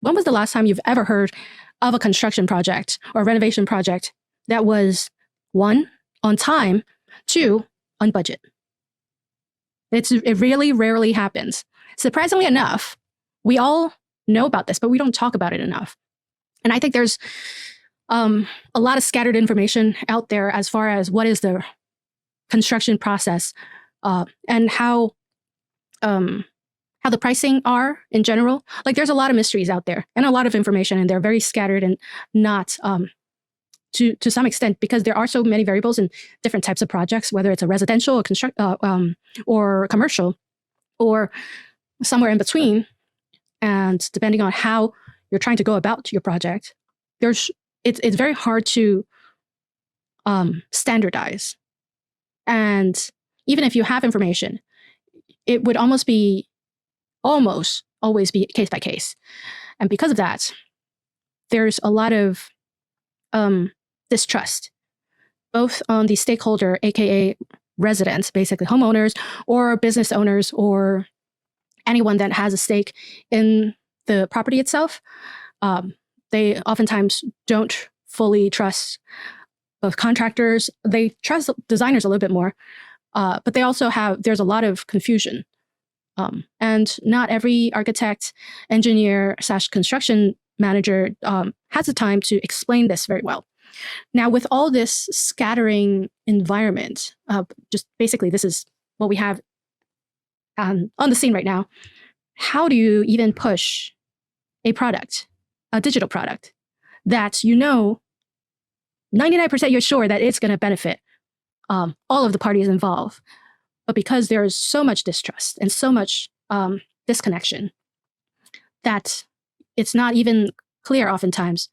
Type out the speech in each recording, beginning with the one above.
When was the last time you've ever heard of a construction project or renovation project that was, one, on time, two, on budget? It really rarely happens. Surprisingly enough, we all know about this, but we don't talk about it enough. And I think there's a lot of scattered information out there as far as what is the construction process and how the pricing are in general. Like, there's a lot of mysteries out there and a lot of information, and they're very scattered and not to some extent, because there are so many variables in different types of projects, whether it's a residential or commercial or somewhere in between. And depending on how you're trying to go about your project, it's very hard to standardize. And even if you have information, it would almost always be case by case. And because of that, there's a lot of distrust, both on the stakeholder, aka residents, basically homeowners or business owners or anyone that has a stake in the property itself. They oftentimes don't fully trust both contractors. They trust designers a little bit more, but they also there's a lot of confusion. And not every architect, engineer / construction manager has the time to explain this very well. Now, with all this scattering environment, just basically this is what we have on the scene right now. How do you even push a product, a digital product, that 99% you're sure that it's going to benefit all of the parties involved? But because there is so much distrust and so much disconnection, that it's not even clear oftentimes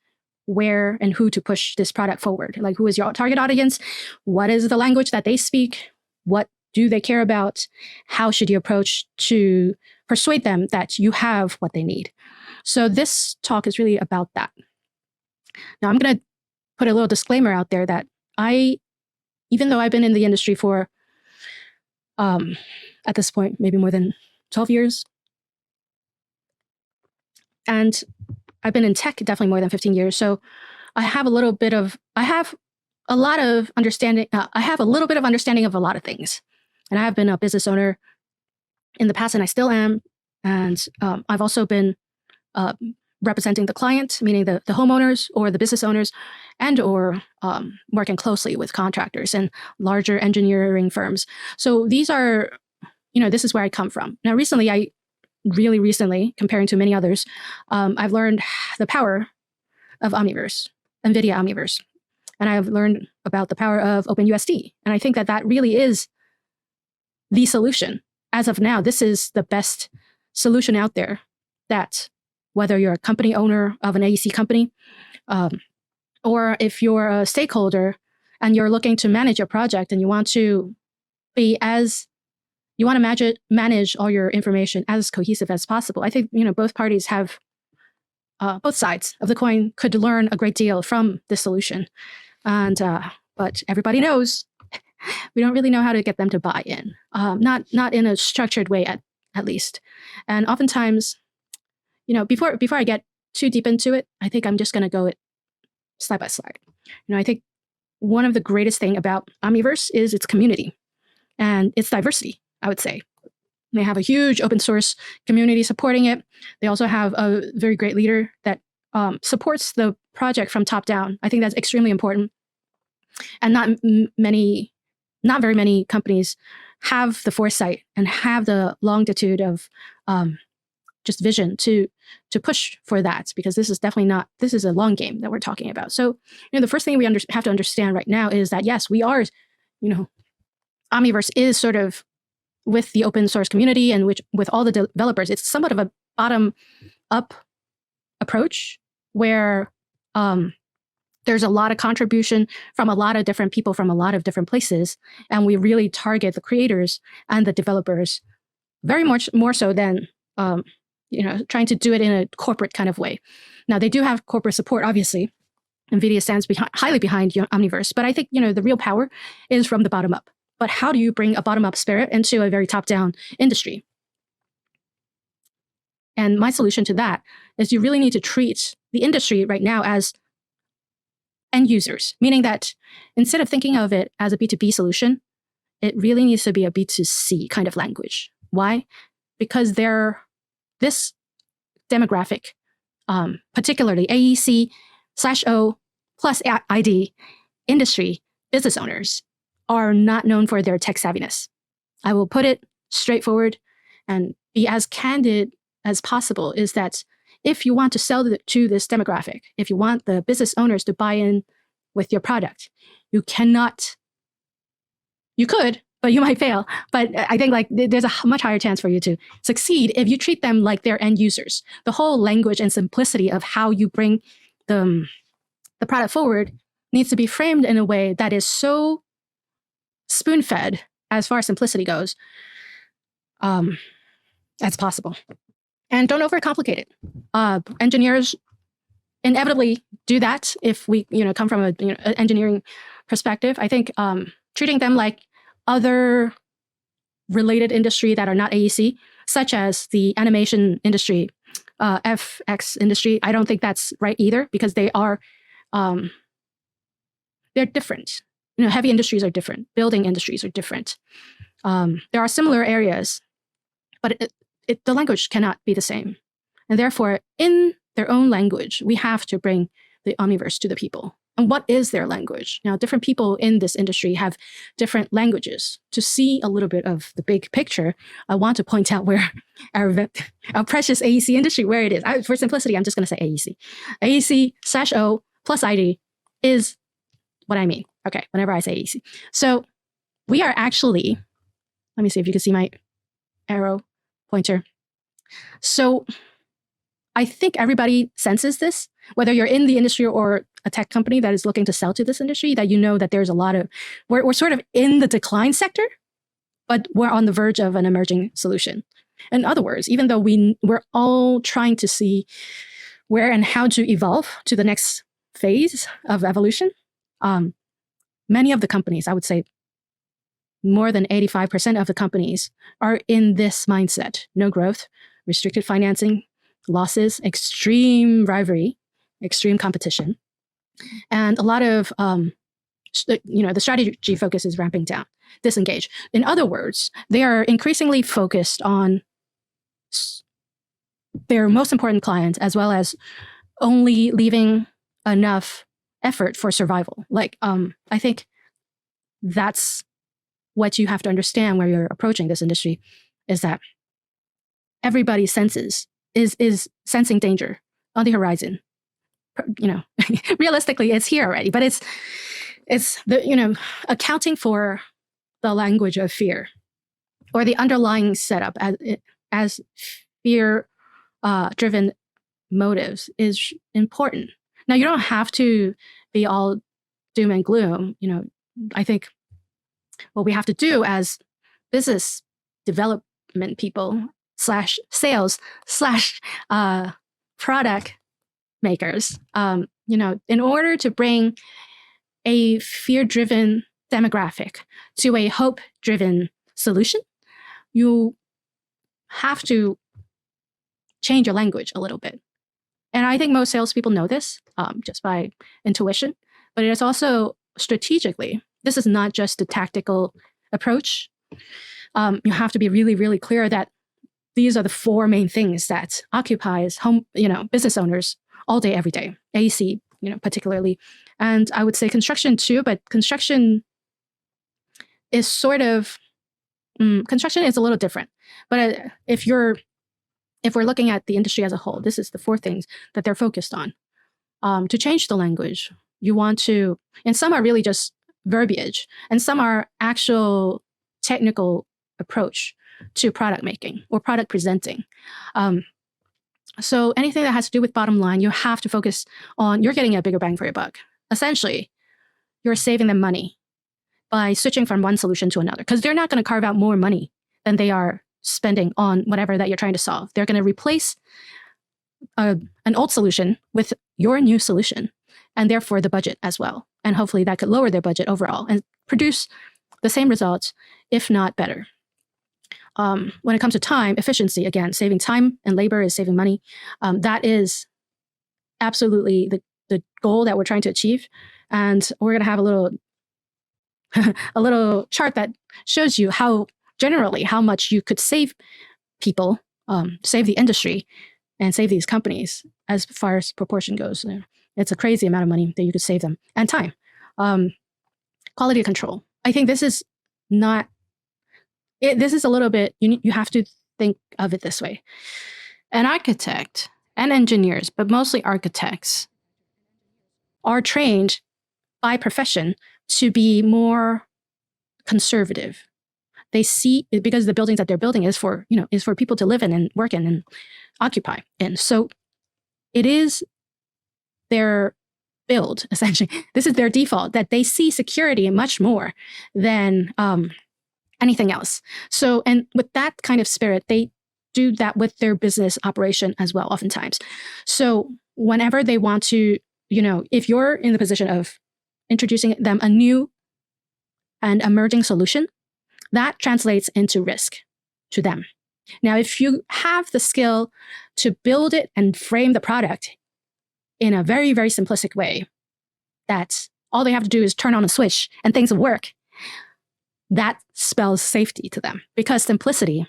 where and who to push this product forward. Like, who is your target audience? What is the language that they speak? What do they care about? How should you approach to persuade them that you have what they need? So this talk is really about that. Now, I'm going to put a little disclaimer out there that even though I've been in the industry for, at this point, maybe more than 12 years, and I've been in tech definitely more than 15 years. So I have a little bit of understanding. I have a little bit of understanding of a lot of things. And I have been a business owner in the past, and I still am. And I've also been representing the client, meaning the homeowners or the business owners, and or working closely with contractors and larger engineering firms. So these are, this is where I come from. Now, really recently, comparing to many others, I've learned the power of Omniverse, NVIDIA Omniverse. And I've learned about the power of OpenUSD. And I think that really is the solution. As of now, this is the best solution out there, that whether you're a company owner of an AEC company, or if you're a stakeholder and you're looking to manage your project and you want to manage all your information as cohesive as possible. I think, both parties have, both sides of the coin could learn a great deal from this solution. And, but everybody knows we don't really know how to get them to buy in, not in a structured way at least. And oftentimes, before I get too deep into it, I think I'm just going to go it slide by slide. I think one of the greatest thing about Omniverse is its community and its diversity, I would say. They have a huge open source community supporting it. They also have a very great leader that supports the project from top down. I think that's extremely important. And not very many companies have the foresight and have the longitude of just vision to push for that, because this is a long game that we're talking about. So, the first thing we have to understand right now is that, yes, we are, Omniverse is sort of with the open source community and with all the developers, it's somewhat of a bottom up approach where there's a lot of contribution from a lot of different people from a lot of different places. And we really target the creators and the developers very much more so than, trying to do it in a corporate kind of way. Now, they do have corporate support, obviously. NVIDIA stands highly behind Omniverse, but I think, the real power is from the bottom up. But how do you bring a bottom up spirit into a very top down industry? And my solution to that is you really need to treat the industry right now as end users, meaning that instead of thinking of it as a B2B solution, it really needs to be a B2C kind of language. Why? Because this demographic, particularly AEC/O plus ID industry business owners, are not known for their tech savviness. I will put it straightforward and be as candid as possible, is that if you want to sell to this demographic, if you want the business owners to buy in with your product, you could, but you might fail. But I think like there's a much higher chance for you to succeed if you treat them like they're end users. The whole language and simplicity of how you bring the product forward needs to be framed in a way that is so spoon-fed as far as simplicity goes as possible. And don't overcomplicate it. Engineers inevitably do that if we come from an engineering perspective. I think treating them like other related industry that are not AEC, such as the animation industry, FX industry, I don't think that's right either, because they're different. Heavy industries are different. Building industries are different. There are similar areas, but the language cannot be the same. And therefore, in their own language, we have to bring the Omniverse to the people. And what is their language? Now, different people in this industry have different languages. To see a little bit of the big picture, I want to point out where our precious AEC industry, where it is. For simplicity, I'm just going to say AEC. AEC/O plus ID is what I mean. Okay, whenever I say AEC. So we are actually, let me see if you can see my arrow pointer. So I think everybody senses this, whether you're in the industry or a tech company that is looking to sell to this industry, that that there's a lot of, we're sort of in the decline sector, but we're on the verge of an emerging solution. In other words, even though we're all trying to see where and how to evolve to the next phase of evolution, many of the companies, I would say more than 85% of the companies, are in this mindset. No growth, restricted financing, losses, extreme rivalry, extreme competition. And a lot of, the strategy focus is ramping down, disengage. In other words, they are increasingly focused on their most important clients, as well as only leaving enough effort for survival. I think that's what you have to understand where you're approaching this industry, is that everybody senses is sensing danger on the horizon. Realistically, it's here already, but it's the accounting for the language of fear, or the underlying setup as fear driven motives is important. Now, you don't have to be all doom and gloom. I think what we have to do as business development people / sales / product makers, in order to bring a fear-driven demographic to a hope-driven solution, you have to change your language a little bit. And I think most salespeople know this just by intuition, but it is also strategically. This is not just a tactical approach. You have to be really, really clear that these are the 4 main things that occupies business owners all day, every day. AEC, particularly, and I would say construction too. But construction is construction is a little different. But if we're looking at the industry as a whole, this is the 4 things that they're focused on. To change the language, you want to, and some are really just verbiage, and some are actual technical approach to product making or product presenting. So anything that has to do with bottom line, you have to focus on, you're getting a bigger bang for your buck. Essentially, you're saving them money by switching from one solution to another, because they're not going to carve out more money than they are spending on whatever that you're trying to solve. They're going to replace an old solution with your new solution, and therefore the budget as well. And hopefully that could lower their budget overall and produce the same results, if not better. when it comes to time efficiency, again, saving time and labor is saving money. That is absolutely the goal that we're trying to achieve. And we're going to have a little a little chart that shows you how generally how much you could save people, save the industry, and save these companies as far as proportion goes. It's a crazy amount of money that you could save them, and time. Quality control. I think this is not. This is a little bit. You have to think of it this way. An architect and engineers, but mostly architects, are trained by profession to be more conservative. They see, because the buildings that they're building is for people to live in and work in and occupy in. So it is their build, essentially. This is their default, that they see security much more than anything else. So, and with that kind of spirit, they do that with their business operation as well, oftentimes. So whenever they want to, if you're in the position of introducing them a new and emerging solution, that translates into risk to them. Now, if you have the skill to build it and frame the product in a very, very simplistic way, that all they have to do is turn on a switch and things will work, that spells safety to them, because simplicity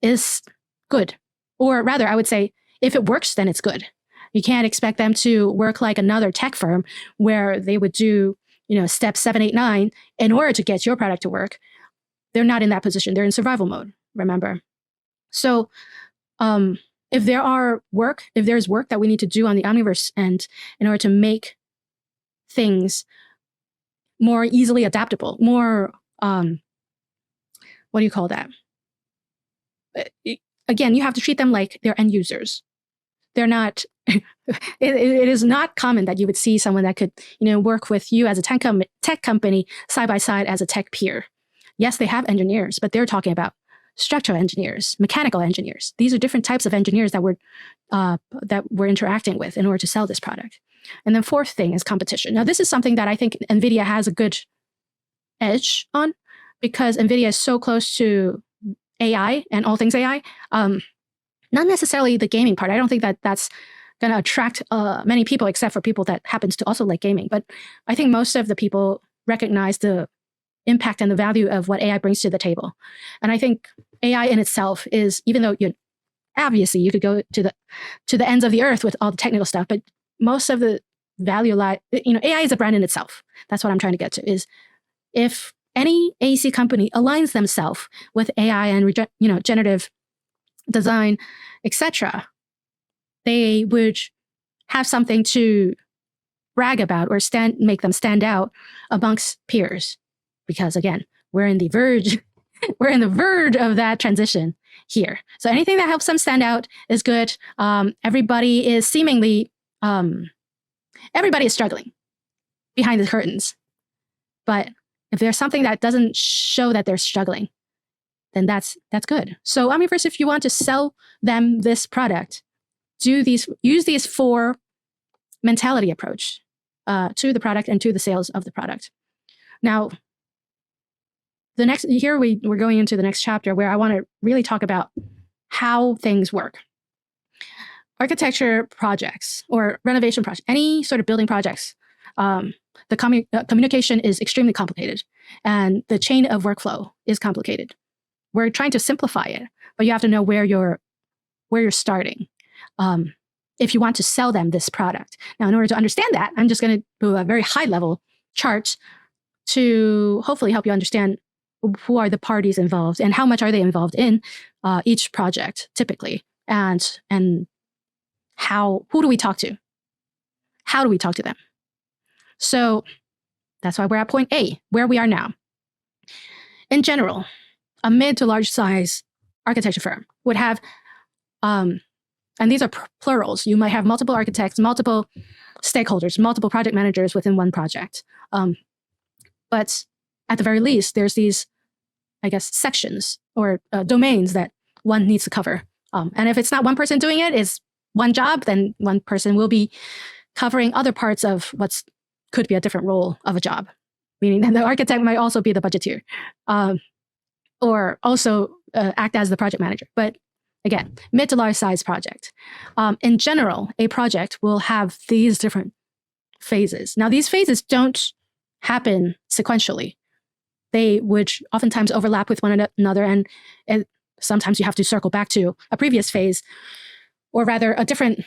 is good. Or rather, I would say, if it works, then it's good. You can't expect them to work like another tech firm where they would do, step 7, 8, 9 in order to get your product to work. They're not in that position. They're in survival mode, remember? So if there's work that we need to do on the Omniverse end in order to make things more easily adaptable, more, what do you call that? Again, you have to treat them like they're end users. They're not, it is not common that you would see someone that could, work with you as a tech company side by side as a tech peer. Yes, they have engineers, but they're talking about structural engineers, mechanical engineers. These are different types of engineers that we're interacting with in order to sell this product. And then fourth thing is competition. Now, this is something that I think NVIDIA has a good edge on, because NVIDIA is so close to AI and all things AI. Not necessarily the gaming part. I don't think that that's going to attract many people, except for people that happens to also like gaming. But I think most of the people recognize the impact and the value of what AI brings to the table. And I think AI in itself is, even though obviously you could go to the ends of the earth with all the technical stuff, but most of the value AI is a brand in itself. That's what I'm trying to get to, is if any AEC company aligns themselves with AI and generative design, etc., they would have something to brag about or make them stand out amongst peers. Because again, we're in the verge of that transition here. So anything that helps them stand out is good. Everybody is seemingly, everybody is struggling behind the curtains. But if there's something that doesn't show that they're struggling, then that's good. So Omniverse, if you want to sell them this product, use these 4 mentality approach to the product and to the sales of the product. Now, we're going into the next chapter where I want to really talk about how things work. Architecture projects or renovation projects, any sort of building projects, the communication is extremely complicated, and the chain of workflow is complicated. We're trying to simplify it, but you have to know where you're starting if you want to sell them this product. Now, in order to understand that, I'm just going to do a very high-level chart to hopefully help you understand who are the parties involved and how much are they involved in each project typically, and who do we talk to? How do we talk to them? So that's why we're at point A, where we are now. In general, a mid to large size architecture firm would have, and these are plurals. You might have multiple architects, multiple stakeholders, multiple project managers within one project. But at the very least, there's these, I guess, sections or domains that one needs to cover. And if it's not one person doing it, it's one job, then one person will be covering other parts of could be a different role of a job, meaning that the architect might also be the budgeteer, or also act as the project manager. But again, mid to large size project. In general, a project will have these different phases. Now, these phases don't happen sequentially. They would oftentimes overlap with one another, and sometimes you have to circle back to a previous phase, or rather a different,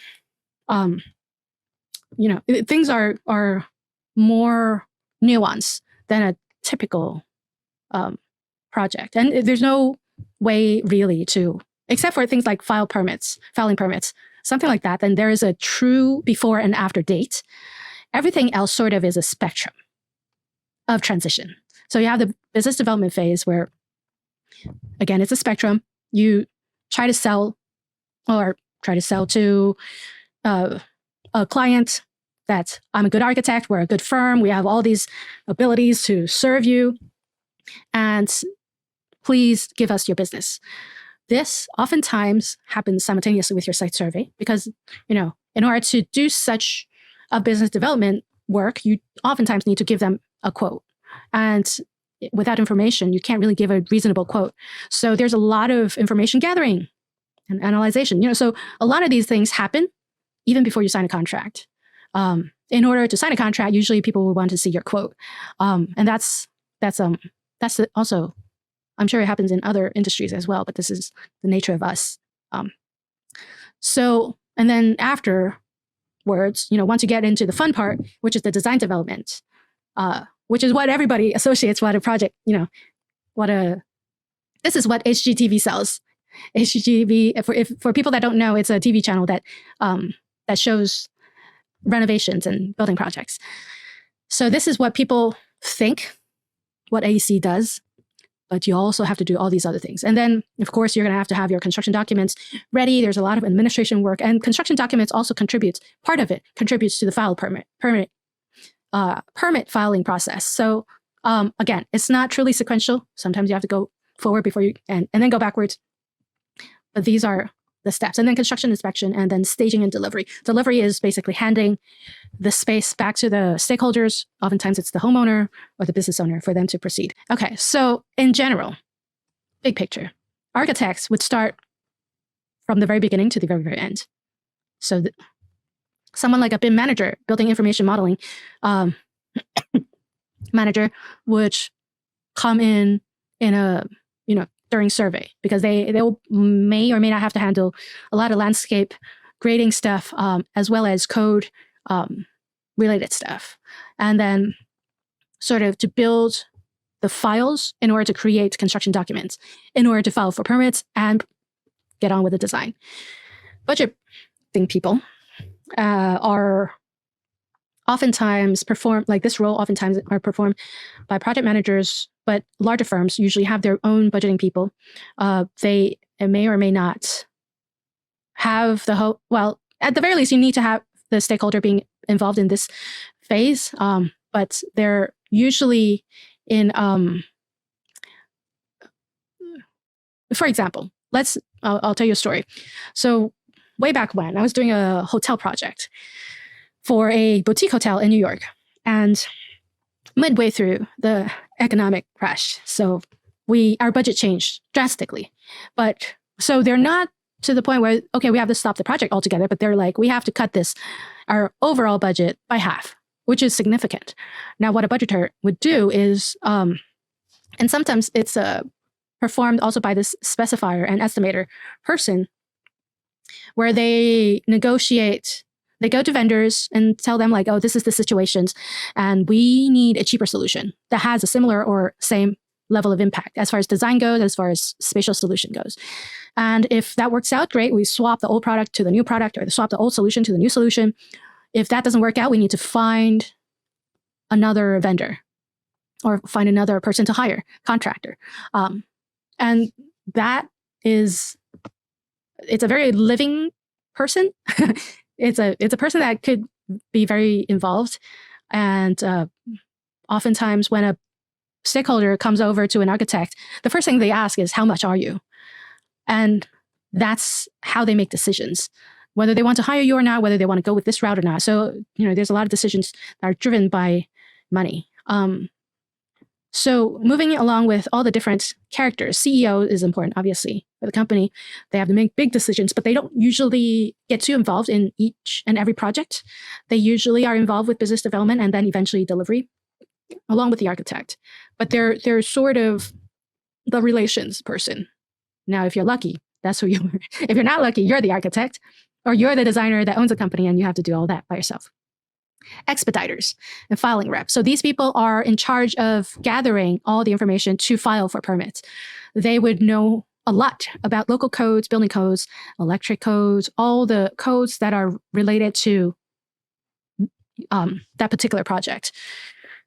things are more nuanced than a typical project. And there's no way really to, except for things like filing permits, something like that, then there is a true before and after date. Everything else sort of is a spectrum of transition. So you have the business development phase where, again, it's a spectrum. You try to sell to a client that I'm a good architect, we're a good firm, we have all these abilities to serve you, and please give us your business. This oftentimes happens simultaneously with your site survey because, in order to do such a business development work, you oftentimes need to give them a quote. And without information, you can't really give a reasonable quote. So there's a lot of information gathering and analyzation. So a lot of these things happen even before you sign a contract. In order to sign a contract, usually people will want to see your quote. And that's also, I'm sure it happens in other industries as well, but this is the nature of us. And then afterwards, once you get into the fun part, which is the design development, which is what everybody associates what a project, this is what HGTV sells. HGTV, for people that don't know, it's a TV channel that shows renovations and building projects. So this is what people think what AEC does, but you also have to do all these other things. And then, of course, you're going to have your construction documents ready. There's a lot of administration work, and construction documents also part of it contributes to the permit filing process. So again, it's not truly sequential. Sometimes you have to go forward before you, and then go backwards. But these are the steps. And then construction inspection, and then staging and delivery. Delivery is basically handing the space back to the stakeholders. Oftentimes it's the homeowner or the business owner for them to proceed. Okay, so in general, big picture, architects would start from the very beginning to the very, very end. So someone like a BIM manager, building information modeling manager, would come in a, during survey, because they may or may not have to handle a lot of landscape grading stuff, as well as code related stuff. And then sort of to build the files in order to create construction documents, in order to file for permits and get on with the design. Budgeting people are oftentimes this role oftentimes are performed by project managers, but larger firms usually have their own budgeting people. They may or may not have at the very least, you need to have the stakeholder being involved in this phase, but they're usually in, for example, I'll tell you a story. So way back when, I was doing a hotel project for a boutique hotel in New York, and midway through the economic crash, so our budget changed drastically. But so they're not to the point where, okay, we have to stop the project altogether, but they're like, we have to cut our overall budget by half, which is significant. Now, what a budgeter would do is, and sometimes it's performed also by this specifier and estimator person, where they negotiate. They go to vendors and tell them like, oh, this is the situations, and we need a cheaper solution that has a similar or same level of impact as far as design goes, as far as spatial solution goes. And if that works out, great, we swap the old product to the new product, or swap the old solution to the new solution. If that doesn't work out, we need to find another vendor or find another person to hire, contractor. And that it's a very living person. It's a person that could be very involved. And oftentimes when a stakeholder comes over to an architect, the first thing they ask is, how much are you? And that's how they make decisions, whether they want to hire you or not, whether they want to go with this route or not. So, there's a lot of decisions that are driven by money. So moving along with all the different characters, CEO is important, obviously, for the company. They have to make big decisions, but they don't usually get too involved in each and every project. They usually are involved with business development and then eventually delivery, along with the architect. But they're sort of the relations person. Now, if you're lucky, that's who you are. If you're not lucky, you're the architect, or you're the designer that owns a company and you have to do all that by yourself. Expediters and filing reps. So these people are in charge of gathering all the information to file for permits. They would know a lot about local codes, building codes, electric codes, all the codes that are related to that particular project.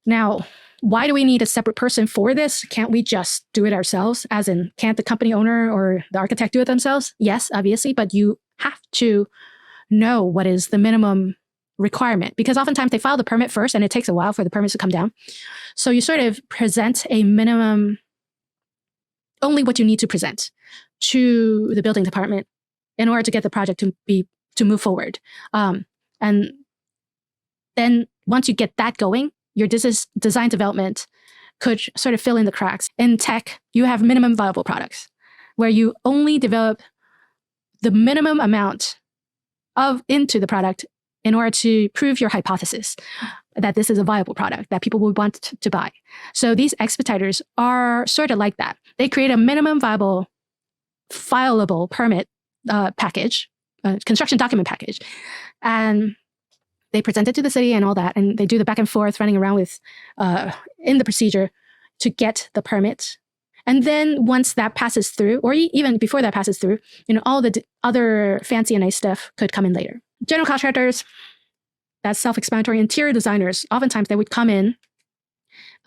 Now, why do we need a separate person for this? Can't we just do it ourselves? As in, can't the company owner or the architect do it themselves? Yes, obviously, but you have to know what is the minimum requirement, because oftentimes they file the permit first and it takes a while for the permits to come down. So you sort of present a minimum, only what you need to present to the building department in order to get the project to move forward. And then once you get that going, your design development could sort of fill in the cracks. In tech, you have minimum viable products where you only develop the minimum amount into the product in order to prove your hypothesis that this is a viable product that people would want to buy. So these expediters are sort of like that. They create a minimum viable, fileable permit package, construction document package, and they present it to the city and all that, and they do the back and forth running around with in the procedure to get the permit. And then once that passes through, or even before that passes through, all the other fancy and nice stuff could come in later. General contractors, that's self-explanatory. Interior designers, oftentimes they would come in.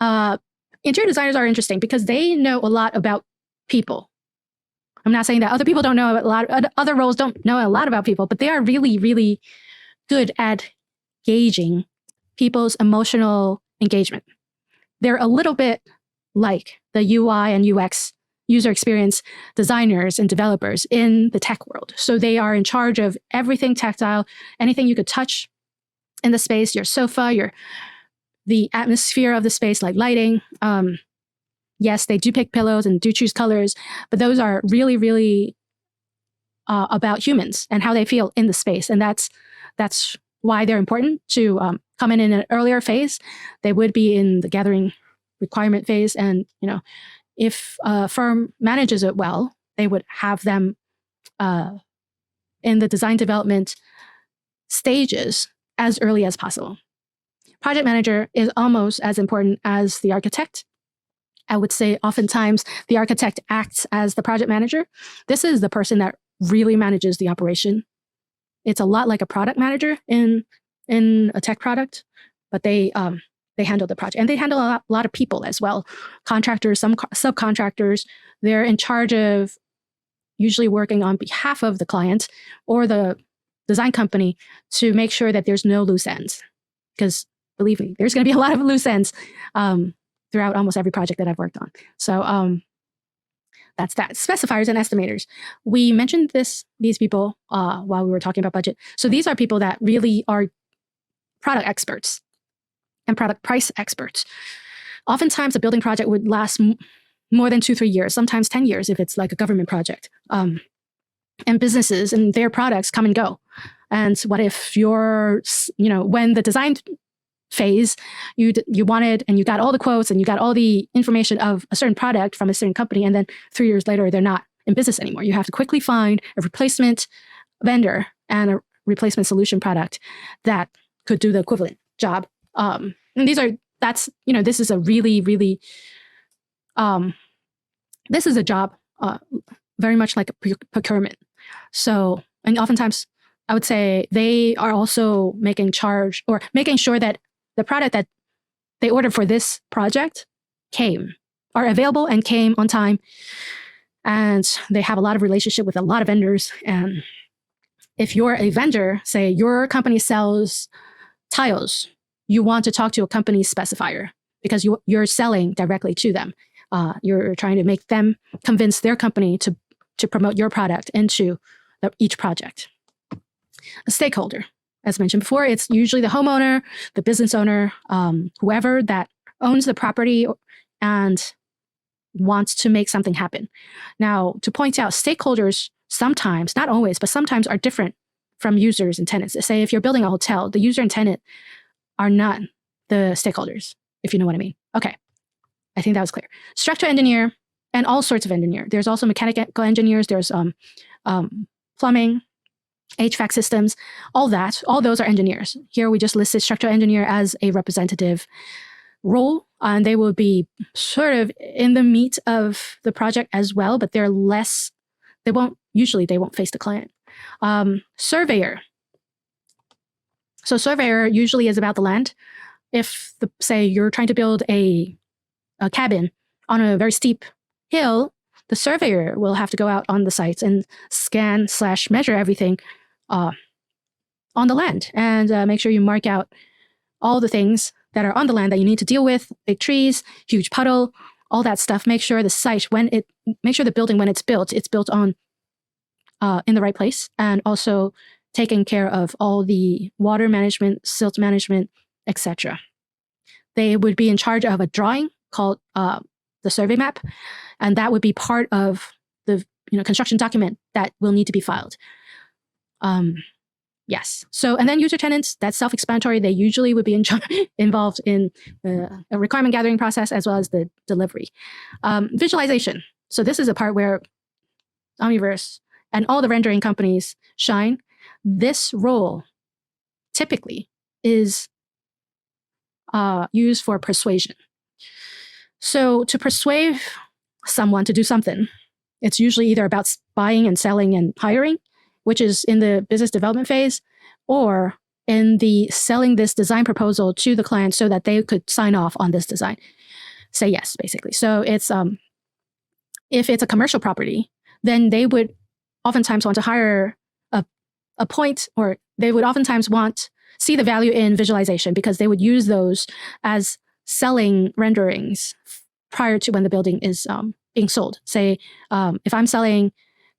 Interior designers are interesting because they know a lot about people. I'm not saying that other people don't know a lot, other roles don't know a lot about people, but they are really, really good at gauging people's emotional engagement. They're a little bit like the UI and UX, user experience designers and developers in the tech world. So they are in charge of everything tactile, anything you could touch in the space, your sofa, the atmosphere of the space, like lighting. Yes, they do pick pillows and do choose colors, but those are really, really about humans and how they feel in the space. And that's why they're important to come in an earlier phase. They would be in the gathering requirement phase. And, if a firm manages it well, they would have them in the design development stages as early as possible. Project manager is almost as important as the architect. I would say oftentimes the architect acts as the project manager. This is the person that really manages the operation. It's a lot like a product manager in a tech product, but they handle the project, and they handle a lot of people as well. Contractors, some subcontractors, they're in charge of usually working on behalf of the client or the design company to make sure that there's no loose ends. Because believe me, there's going to be a lot of loose ends throughout almost every project that I've worked on. So that's that. Specifiers and estimators. We mentioned these people while we were talking about budget. So these are people that really are product experts and product price experts. Oftentimes, a building project would last more than 2-3 years, sometimes 10 years if it's like a government project. And businesses and their products come and go. And what if when the design phase, you wanted and you got all the quotes and you got all the information of a certain product from a certain company, and then 3 years later, they're not in business anymore. You have to quickly find a replacement vendor and a replacement solution product that could do the equivalent job. And this is a really, really, this is a job very much like a procurement. So, and oftentimes I would say they are also making sure that the product that they ordered for this project are available and came on time. And they have a lot of relationship with a lot of vendors. And if you're a vendor, say your company sells tiles, you want to talk to a company specifier because you're selling directly to them. You're trying to make them convince their company to promote your product into each project. A stakeholder, as mentioned before, it's usually the homeowner, the business owner, whoever that owns the property and want to make something happen. Now, to point out, stakeholders sometimes, not always, but sometimes are different from users and tenants. Say if you're building a hotel, the user and tenant are not the stakeholders, if you know what I mean. Okay, I think that was clear. Structural engineer and all sorts of engineer. There's also mechanical engineers. There's plumbing, HVAC systems, all that. All those are engineers. Here we just listed structural engineer as a representative role, and they will be sort of in the meat of the project as well, but they're less, they won't face the client. Surveyor. So surveyor usually is about the land. If say you're trying to build a cabin on a very steep hill, the surveyor will have to go out on the sites and scan/measure everything on the land and make sure you mark out all the things that are on the land that you need to deal with, big trees, huge puddle, all that stuff. Make sure the building, when it's built on in the right place, and also taking care of all the water management, silt management, etc. They would be in charge of a drawing called the survey map, and that would be part of the construction document that will need to be filed. Yes. So, and then user tenants, that's self-explanatory. They usually would be involved in a requirement gathering process as well as the delivery. Visualization. So this is a part where Omniverse and all the rendering companies shine. This role typically is used for persuasion. So to persuade someone to do something, it's usually either about buying and selling and hiring, which is in the business development phase, or in the selling this design proposal to the client so that they could sign off on this design. Say yes, basically. So it's if it's a commercial property, then they would oftentimes want to hire a point, or they would oftentimes see the value in visualization, because they would use those as selling renderings prior to when the building is being sold. Say, if I'm selling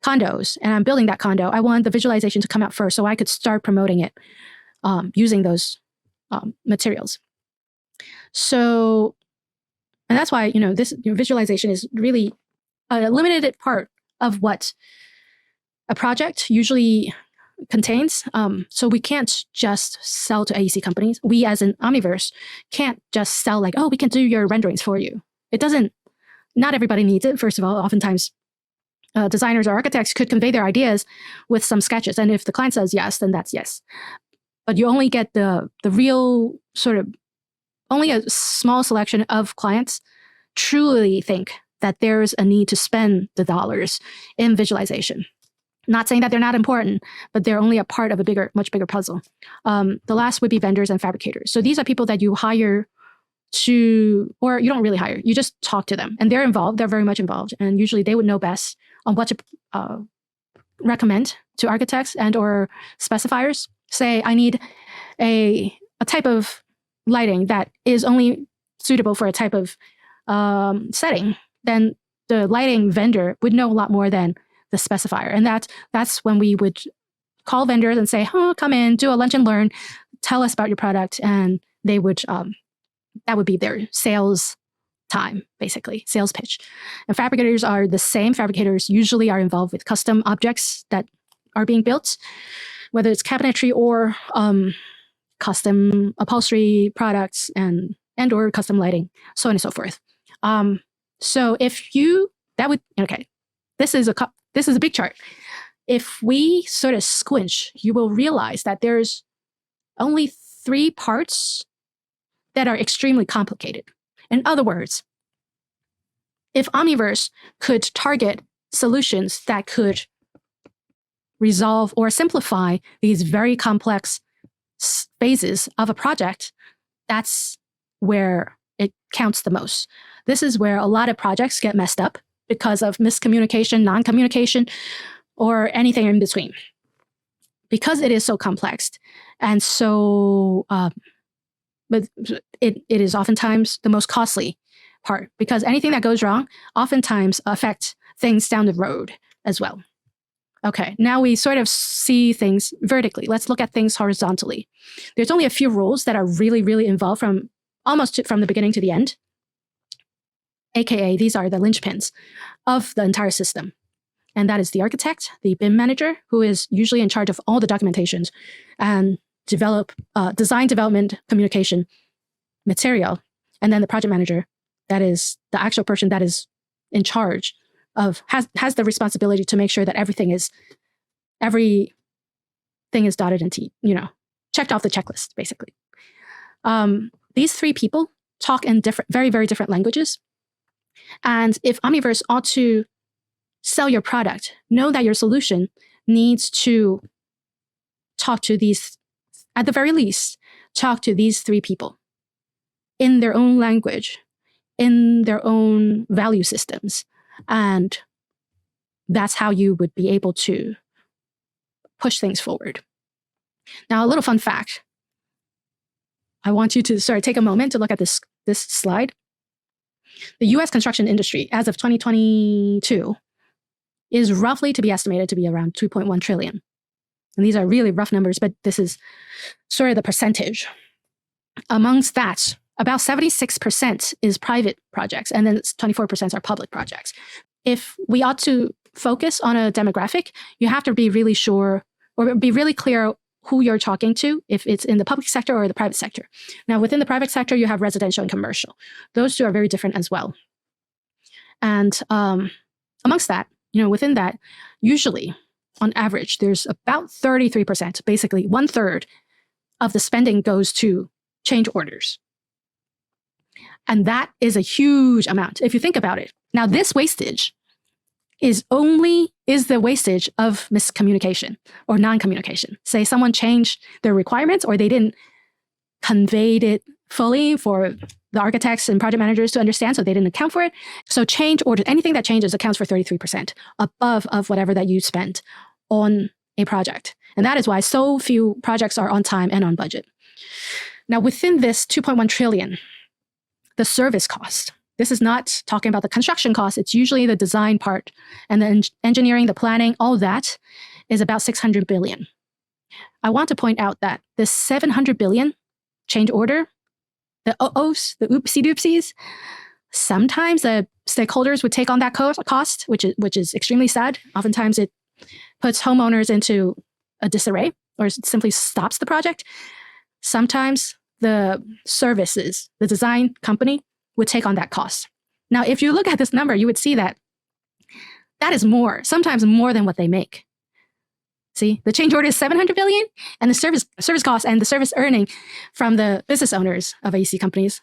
condos and I'm building that condo, I want the visualization to come out first so I could start promoting it using those materials. So, and that's why, this visualization is really a limited part of what a project usually contains. So we can't just sell to AEC companies. We as an Omniverse can't just sell like, oh, we can do your renderings for you. Not everybody needs it. First of all, oftentimes designers or architects could convey their ideas with some sketches. And if the client says yes, then that's yes. But you only get the real only a small selection of clients truly think that there's a need to spend the dollars in visualization. Not saying that they're not important, but they're only a part of a much bigger puzzle. The last would be vendors and fabricators. So these are people that you hire or you don't really hire, you just talk to them, and they're involved. They're very much involved. And usually they would know best on what to recommend to architects and or specifiers. Say, I need a type of lighting that is only suitable for a type of setting. Then the lighting vendor would know a lot more than the specifier. And that's when we would call vendors and say, oh, come in, do a lunch and learn, tell us about your product. And they would, that would be their sales time, basically, sales pitch. And fabricators are the same. Fabricators usually are involved with custom objects that are being built, whether it's cabinetry or custom upholstery products and or custom lighting, so on and so forth. So if this is a big chart. If we sort of squinch, you will realize that there's only 3 parts that are extremely complicated. In other words, if Omniverse could target solutions that could resolve or simplify these very complex phases of a project, that's where it counts the most. This is where a lot of projects get messed up because of miscommunication, non-communication, or anything in between. Because it is so complex, and so, but it is oftentimes the most costly part, because anything that goes wrong oftentimes affects things down the road as well. Okay, now we sort of see things vertically. Let's look at things horizontally. There's only a few rules that are really, really involved from the beginning to the end. AKA these are the linchpins of the entire system. And that is the architect, the BIM manager, who is usually in charge of all the documentations and design development communication material. And then the project manager, that is the actual person that is in charge of, has the responsibility to make sure that everything is dotted and checked off the checklist, basically. These three people talk in very, very different languages. And if Omniverse ought to sell your product, know that your solution needs to talk to these, at the very least, talk to these three people in their own language, in their own value systems. And that's how you would be able to push things forward. Now, a little fun fact. I want you to take a moment to look at this slide. The US construction industry, as of 2022, is roughly to be estimated to be around 2.1 trillion. And these are really rough numbers, but this is sort of the percentage. Amongst that, about 76% is private projects, and then 24% are public projects. If we ought to focus on a demographic, you have to be really sure or be really clear who you're talking to, if it's in the public sector or the private sector. Now, within the private sector, you have residential and commercial. Those two are very different as well. And amongst that, within that, usually, on average, there's about 33%, basically 1/3 of the spending goes to change orders. And that is a huge amount, if you think about it. Now, this wastage is the wastage of miscommunication or non-communication. Say someone changed their requirements or they didn't convey it fully for the architects and project managers to understand, so they didn't account for it. So change orders, anything that changes accounts for 33% above of whatever that you spent on a project. And that is why so few projects are on time and on budget. Now, within this 2.1 trillion, the service cost, this is not talking about the construction cost. It's usually the design part and the engineering, the planning, all that is about 600 billion. I want to point out that the 700 billion change order, the OOs, the oopsie doopsies, sometimes the stakeholders would take on that cost, which is extremely sad. Oftentimes it puts homeowners into a disarray or simply stops the project. Sometimes the services, the design company would take on that cost. Now, if you look at this number, you would see that is more, sometimes more than what they make. See, the change order is 700 billion, and the service cost and the service earning from the business owners of AEC companies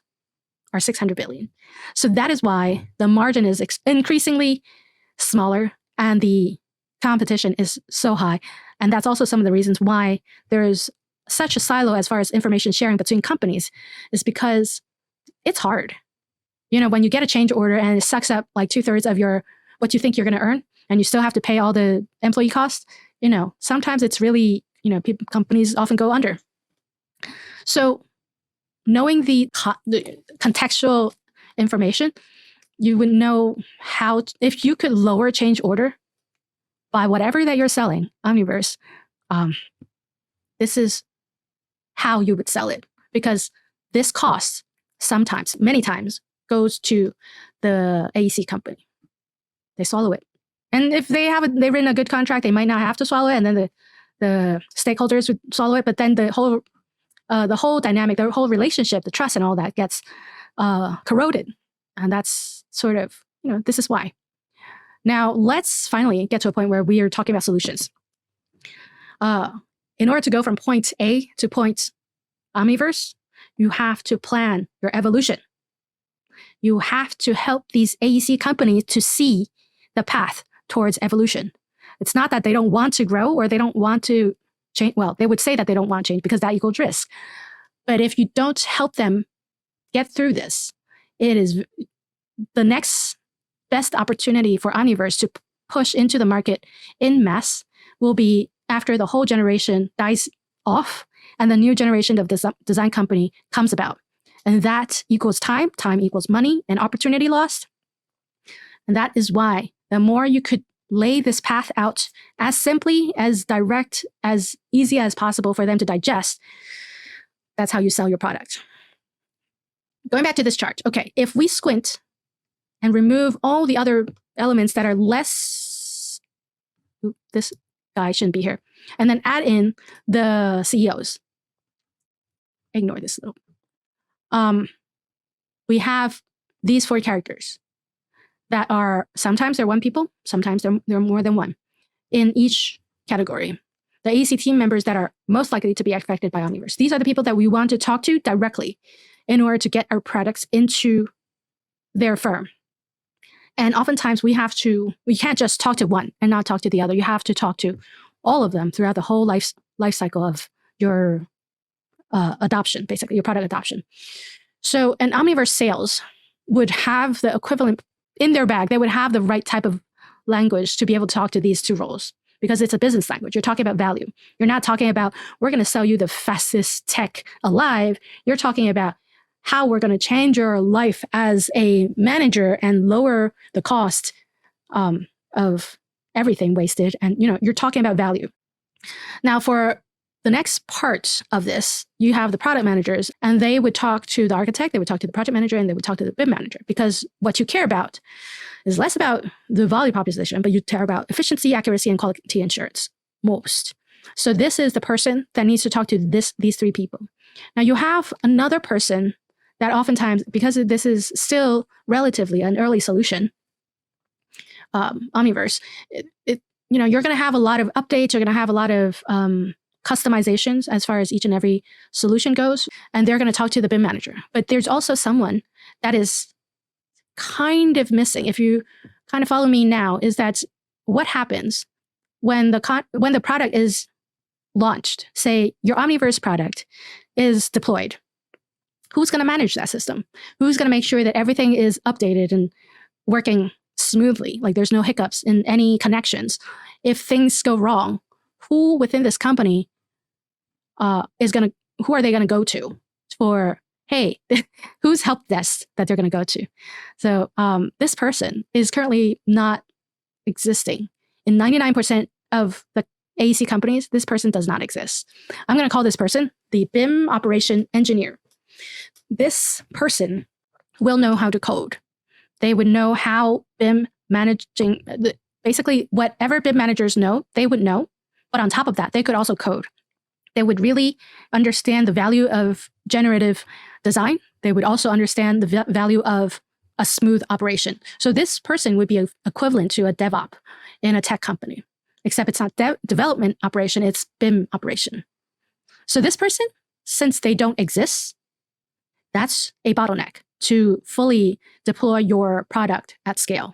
are 600 billion. So that is why the margin is increasingly smaller and the competition is so high. And that's also some of the reasons why there is such a silo as far as information sharing between companies, is because it's hard. When you get a change order and it sucks up like 2/3 of what you think you're going to earn, and you still have to pay all the employee costs, sometimes it's really, companies often go under. So knowing the contextual information, you would know if you could lower change order by whatever that you're selling, Omniverse, this is how you would sell it, because this cost sometimes, many times, goes to the AEC company. They swallow it. And if they've written a good contract, they might not have to swallow it, and then the stakeholders would swallow it, but then the whole dynamic, the whole relationship, the trust and all that gets corroded. And that's sort of, this is why. Now, let's finally get to a point where we are talking about solutions. In order to go from point A to point Omniverse, you have to plan your evolution. You have to help these AEC companies to see the path towards evolution. It's not that they don't want to grow or they don't want to change. Well, they would say that they don't want change because that equals risk. But if you don't help them get through this, it is the next best opportunity for Omniverse to push into the market in mass will be after the whole generation dies off and the new generation of design company comes about. And that equals time equals money and opportunity lost. And that is why the more you could lay this path out as simply, as direct, as easy as possible for them to digest, that's how you sell your product. Going back to this chart. Okay, if we squint and remove all the other elements that are less, this guy shouldn't be here, and then add in the CEOs. Ignore this little. We have these 4 characters that are, sometimes they're one people, sometimes they're more than one in each category. The AEC team members that are most likely to be affected by Omniverse. These are the people that we want to talk to directly in order to get our products into their firm. And oftentimes we can't just talk to one and not talk to the other. You have to talk to all of them throughout the whole life cycle of your adoption, basically your product adoption. So an Omniverse sales would have the equivalent in their bag. They would have the right type of language to be able to talk to these 2 roles, because it's a business language. You're talking about value. You're not talking about, we're going to sell you the fastest tech alive. You're talking about how we're going to change your life as a manager and lower the cost of everything wasted. And, you're talking about value. Now, for the next part of this, you have the product managers, and they would talk to the architect, they would talk to the project manager, and they would talk to the BIM manager, because what you care about is less about the value proposition, but you care about efficiency, accuracy, and quality assurance most. So this is the person that needs to talk to these 3 people. Now you have another person that oftentimes, because this is still relatively an early solution, Omniverse, you're going to have a lot of updates, you're going to have a lot of customizations as far as each and every solution goes, and they're going to talk to the BIM manager. But there's also someone that is kind of missing. If you kind of follow me now, is that what happens when the product is launched? Say your Omniverse product is deployed. Who's going to manage that system? Who's going to make sure that everything is updated and working smoothly, like there's no hiccups in any connections? If things go wrong, who within this company who are they going to go to for, hey, who's help desk that they're going to go to? So this person is currently not existing. In 99% of the AEC companies, this person does not exist. I'm going to call this person the BIM operation engineer. This person will know how to code. They would know how BIM managing, basically whatever BIM managers know, they would know. But on top of that, they could also code. They would really understand the value of generative design. They would also understand the value of a smooth operation. So this person would be equivalent to a DevOps in a tech company, except it's not development operation, it's BIM operation. So this person, since they don't exist, that's a bottleneck to fully deploy your product at scale.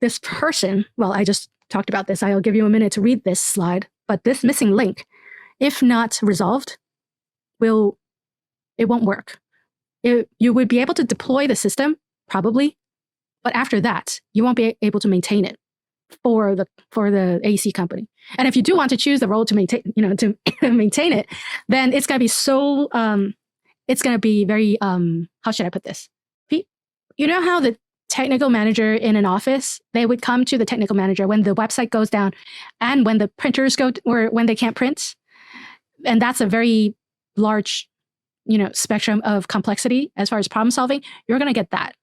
This person, well, I just talked about this. I'll give you a minute to read this slide, but this missing link, if not resolved, it won't work. You would be able to deploy the system, probably, but after that, you won't be able to maintain it for the AEC company. And if you do want to choose the role to maintain, to maintain it, then it's going to be so, it's going to be very, how should I put this? You know how the technical manager in an office, they would come to the technical manager when the website goes down and when the printers go, or when they can't print. And that's a very large, spectrum of complexity as far as problem solving. You're going to get that.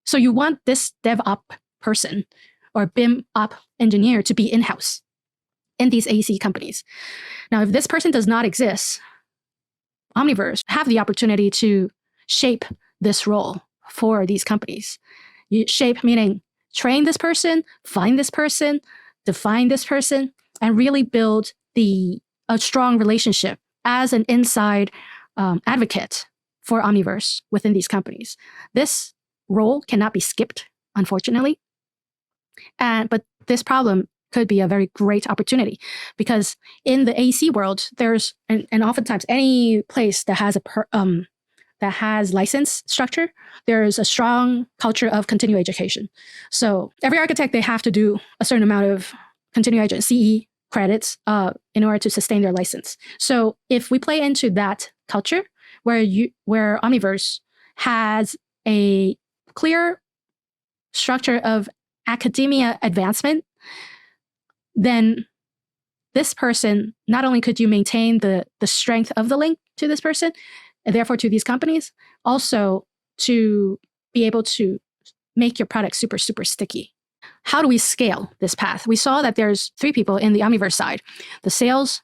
So you want this DevOps person or BIM op engineer to be in-house in these AEC companies. Now, if this person does not exist, Omniverse have the opportunity to shape this role for these companies. You shape meaning train this person, find this person, define this person, and really build a strong relationship as an inside advocate for Omniverse within these companies. This role cannot be skipped, unfortunately. But this problem could be a very great opportunity, because in the AEC world, there's, and oftentimes any place that has that has license structure, there's a strong culture of continuing education. So every architect, they have to do a certain amount of continuing CE credits in order to sustain their license. So if we play into that culture where Omniverse has a clear structure of academia advancement, then this person, not only could you maintain the strength of the link to this person, and therefore to these companies, also to be able to make your product super, super sticky. How do we scale this path? We saw that there's 3 people in the Omniverse side: the sales,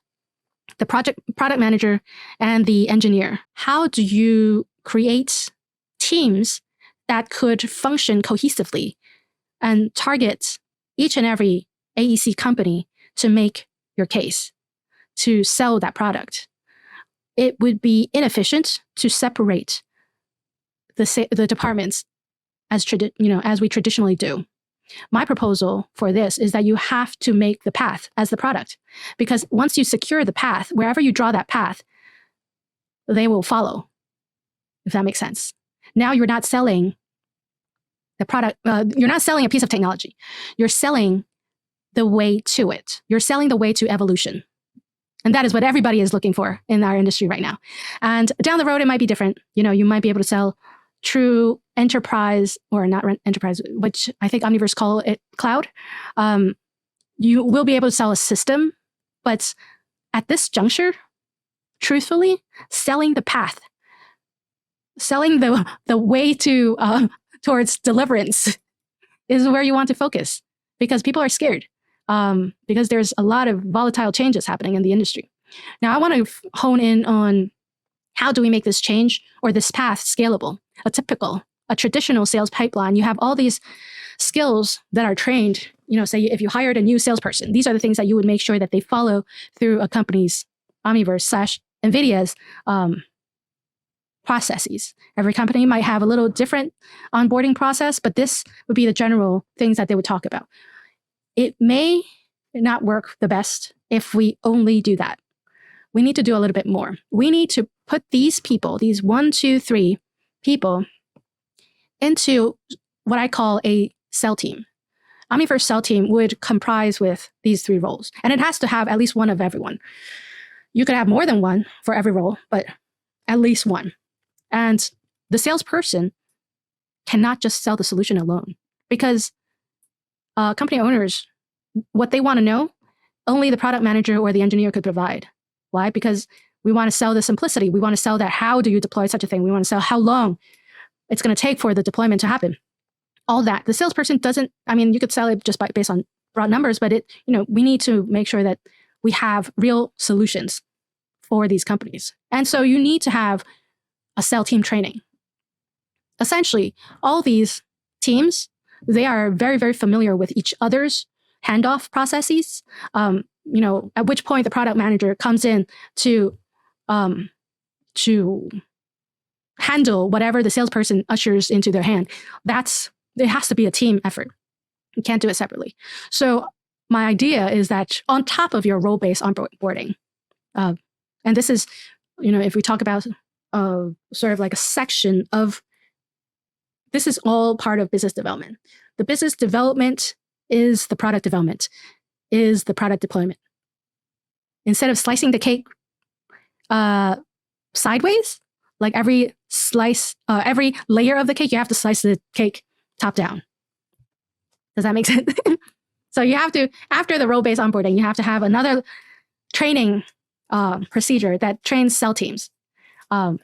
the product manager, and the engineer. How do you create teams that could function cohesively and target each and every AEC company to make your case, to sell that product? It would be inefficient to separate the departments as we traditionally do. My proposal for this is that you have to make the path as the product, because once you secure the path, wherever you draw that path, they will follow, if that makes sense. Now you're not selling the product, you're not selling a piece of technology. You're selling the way to it. You're selling the way to evolution. And that is what everybody is looking for in our industry right now. And down the road, it might be different. You might be able to sell true enterprise, or not enterprise, which I think Omniverse call it cloud. You will be able to sell a system, but at this juncture, truthfully, selling the path, selling the way to towards deliverance is where you want to focus, because people are scared, because there's a lot of volatile changes happening in the industry. Now, I want to hone in on how do we make this change or this path scalable. A traditional sales pipeline, you have all these skills that are trained. Say if you hired a new salesperson, these are the things that you would make sure that they follow through a company's Omniverse / NVIDIA's processes. Every company might have a little different onboarding process, but this would be the general things that they would talk about. It may not work the best if we only do that. We need to do a little bit more. We need to put these people, these 1, 2, 3 people, into what I call a sell team. Omniverse sell team would comprise with these 3 roles, and it has to have at least one of everyone. You could have more than one for every role, but at least one. And the salesperson cannot just sell the solution alone, because company owners, what they want to know, only the product manager or the engineer could provide. Why? Because we want to sell the simplicity. We want to sell that how do you deploy such a thing? We want to sell how long it's going to take for the deployment to happen. All that. The salesperson doesn't, you could sell it just based on broad numbers, but we need to make sure that we have real solutions for these companies. And so you need to have a sell team training. Essentially, all these teams, they are very, very familiar with each other's handoff processes. At which point the product manager comes in to handle whatever the salesperson ushers into their hand. It has to be a team effort. You can't do it separately. So my idea is that on top of your role-based onboarding, and this is, if we talk about sort of like a section of, this is all part of business development. The business development is the product development, is the product deployment. Instead of slicing the cake sideways, like every layer of the cake, you have to slice the cake top down. Does that make sense? So you have to, after the role-based onboarding, you have to have another training procedure that trains sell teams. A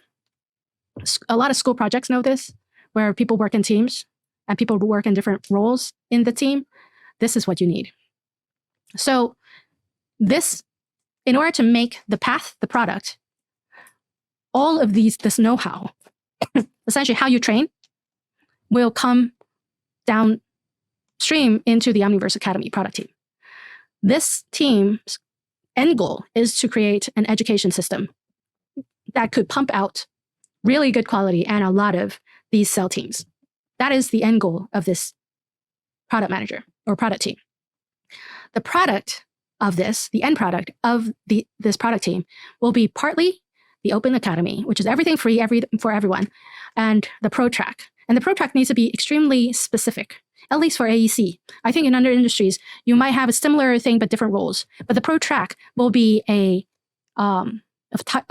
lot of school projects know this, where people work in teams and people work in different roles in the team. This is what you need. So in order to make the path the product, all of this know-how, essentially how you train, will come downstream into the Omniverse Academy product team. This team's end goal is to create an education system that could pump out really good quality and a lot of these sell teams. That is the end goal of this product manager or product team. The product of this, the end product of this product team, will be partly the Open Academy, which is everything free for everyone, and the Pro Track. And the Pro Track needs to be extremely specific, at least for AEC. I think in other industries, you might have a similar thing, but different roles. But the Pro Track will be a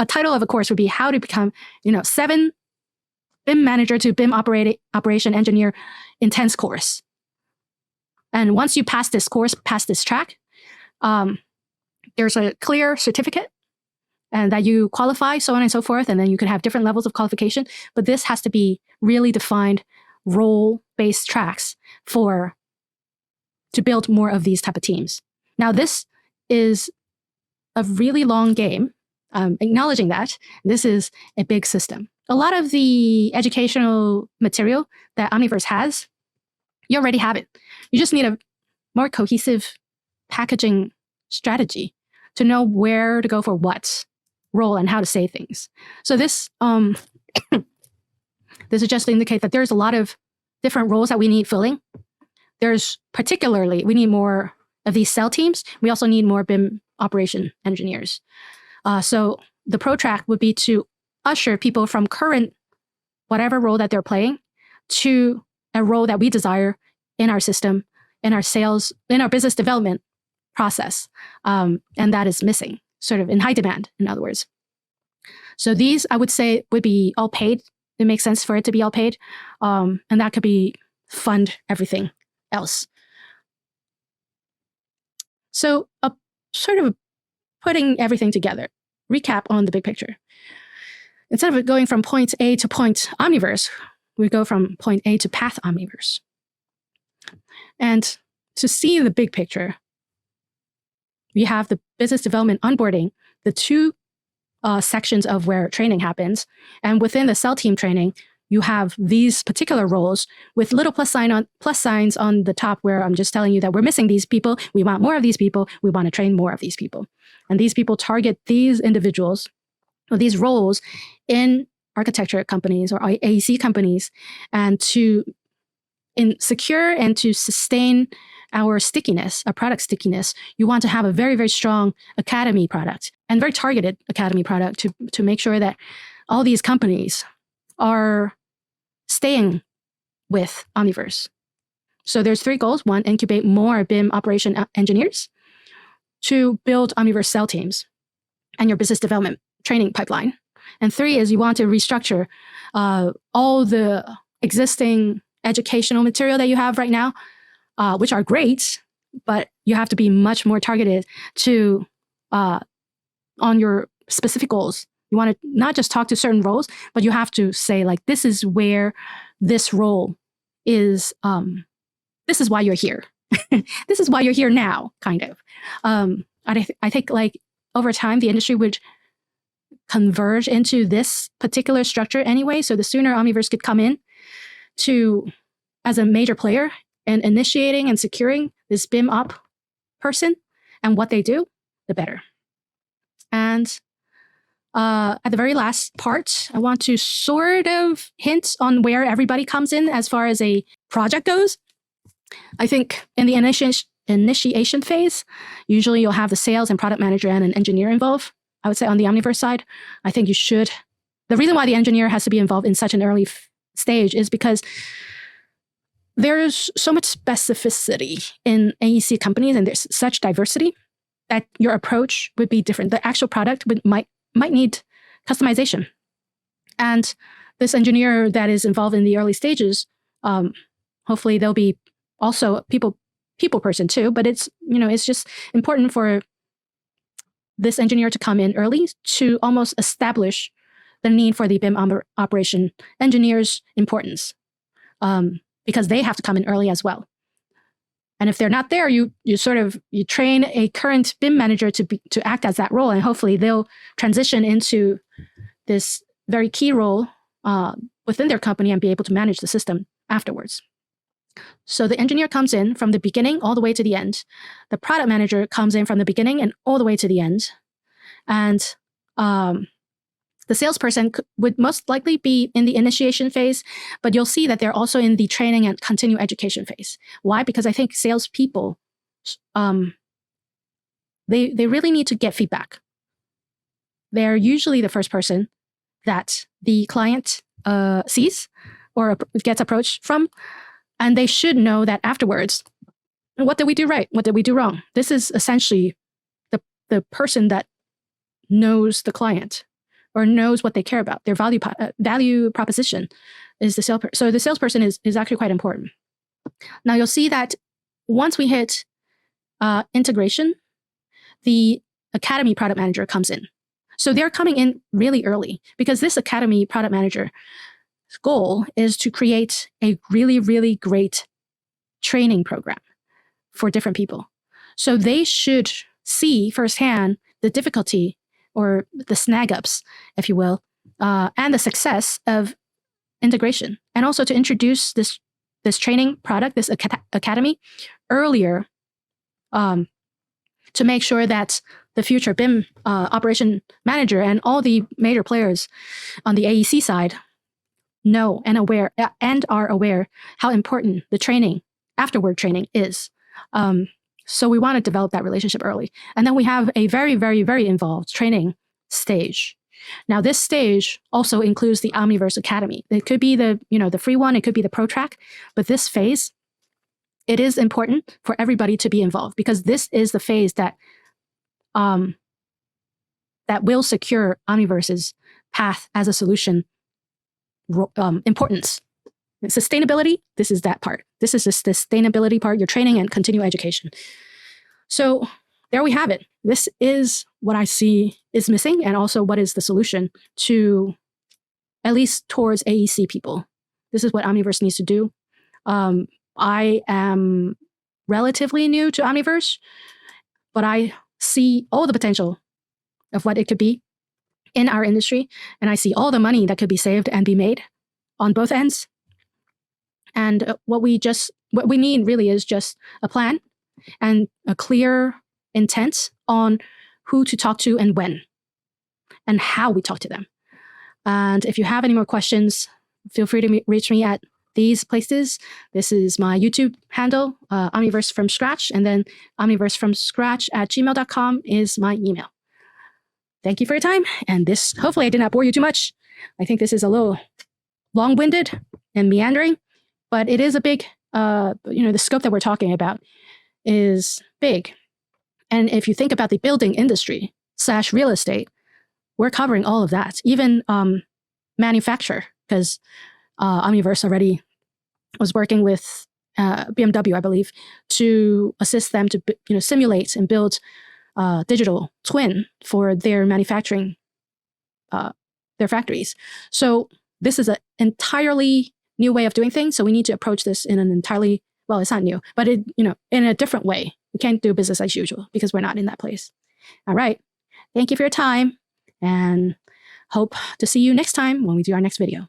title of a course would be how to become, 7 BIM manager to BIM operation engineer intense course. And once you pass this course, pass this track, there's a clear certificate and that you qualify, so on and so forth. And then you can have different levels of qualification. But this has to be really defined role-based tracks to build more of these type of teams. Now, this is a really long game, acknowledging that this is a big system. A lot of the educational material that Omniverse has, you already have it. You just need a more cohesive packaging strategy to know where to go for what role and how to say things. So this this is just to indicate that there's a lot of different roles that we need filling. There's particularly, we need more of these cell teams. We also need more BIM operation engineers. So the pro track would be to usher people from current, whatever role that they're playing, to a role that we desire in our system, in our sales, in our business development process. And that is missing, sort of in high demand, in other words. So these, I would say, would be all paid. It makes sense for it to be all paid. And that could be fund everything else. So sort of putting everything together, recap on the big picture. Instead of going from point A to point Omniverse, we go from point A to path Omniverse. And to see the big picture, we have the business development onboarding, the two sections of where training happens. And within the cell team training, you have these particular roles with little plus signs on the top where I'm just telling you that we're missing these people. We want more of these people. We want to train more of these people. And these people target these individuals or these roles in architecture companies or AEC companies, and to secure and to sustain our stickiness, our product stickiness, you want to have a very, very strong academy product and very targeted academy product to make sure that all these companies are staying with Omniverse. So there's 3 goals. 1, incubate more BIM operation engineers. 2, build Omniverse cell teams and your business development training pipeline. And 3 is you want to restructure all the existing educational material that you have right now, which are great, but you have to be much more targeted to on your specific goals. You want to not just talk to certain roles, but you have to say, like, this is where this role is, this is why you're here. This is why you're here now, kind of. I think like over time, the industry would converge into this particular structure anyway. So the sooner Omniverse could come in as a major player and initiating and securing this BIM op person and what they do, the better. And at the very last part, I want to sort of hint on where everybody comes in as far as a project goes. I think in the initiation phase, usually you'll have the sales and product manager and an engineer involved. I would say on the Omniverse side, I think you should. The reason why the engineer has to be involved in such an early stage is because there's so much specificity in AEC companies and there's such diversity that your approach would be different. The actual product might need customization. And this engineer that is involved in the early stages, hopefully they'll be also a people person too, but it's just important for this engineer to come in early to almost establish the need for the BIM operation engineer's importance, because they have to come in early as well. And if they're not there, you train a current BIM manager to act as that role, and hopefully they'll transition into this very key role within their company and be able to manage the system afterwards. So the engineer comes in from the beginning all the way to the end. The product manager comes in from the beginning and all the way to the end. And the salesperson would most likely be in the initiation phase, but you'll see that they're also in the training and continuing education phase. Why? Because I think salespeople, they really need to get feedback. They're usually the first person that the client sees or gets approached from. And they should know that afterwards, what did we do right? What did we do wrong? This is essentially the person that knows the client or knows what they care about. Their value proposition is the salesperson. So the salesperson is actually quite important. Now you'll see that once we hit integration, the academy product manager comes in. So they're coming in really early because this academy product manager goal is to create a really, really great training program for different people. So they should see firsthand the difficulty or the snag ups, if you will, and the success of integration, and also to introduce this training product, this academy, earlier, to make sure that the future BIM operation manager and all the major players on the AEC side know and are aware how important the training, afterward training, is. So we want to develop that relationship early. And then we have a very, very, very involved training stage. Now, this stage also includes the Omniverse Academy. It could be the free one, it could be the pro track, but this phase, it is important for everybody to be involved, because this is the phase that that will secure Omniverse's path as a solution importance. Sustainability, this is that part. This is the sustainability part, your training and continuing education. So there we have it. This is what I see is missing, and also what is the solution to, at least towards AEC people. This is what Omniverse needs to do. I am relatively new to Omniverse, but I see all the potential of what it could be in our industry, and I see all the money that could be saved and be made on both ends. And what we need really is just a plan and a clear intent on who to talk to and when, and how we talk to them. And if you have any more questions, feel free to reach me at these places. This is my YouTube handle, Omniverse from Scratch, and then omniversefromscratch@gmail.com is my email. Thank you for your time. And this, hopefully I did not bore you too much. I think this is a little long-winded and meandering, but it is a big, the scope that we're talking about is big. And if you think about the building industry / real estate, we're covering all of that, even manufacture, because Omniverse already was working with BMW, I believe, to assist them to simulate and build digital twin for their manufacturing, their factories. So this is an entirely new way of doing things. So we need to approach this in an entirely, well, it's not new, but in a different way. We can't do business as usual because we're not in that place. All right. Thank you for your time, and hope to see you next time when we do our next video.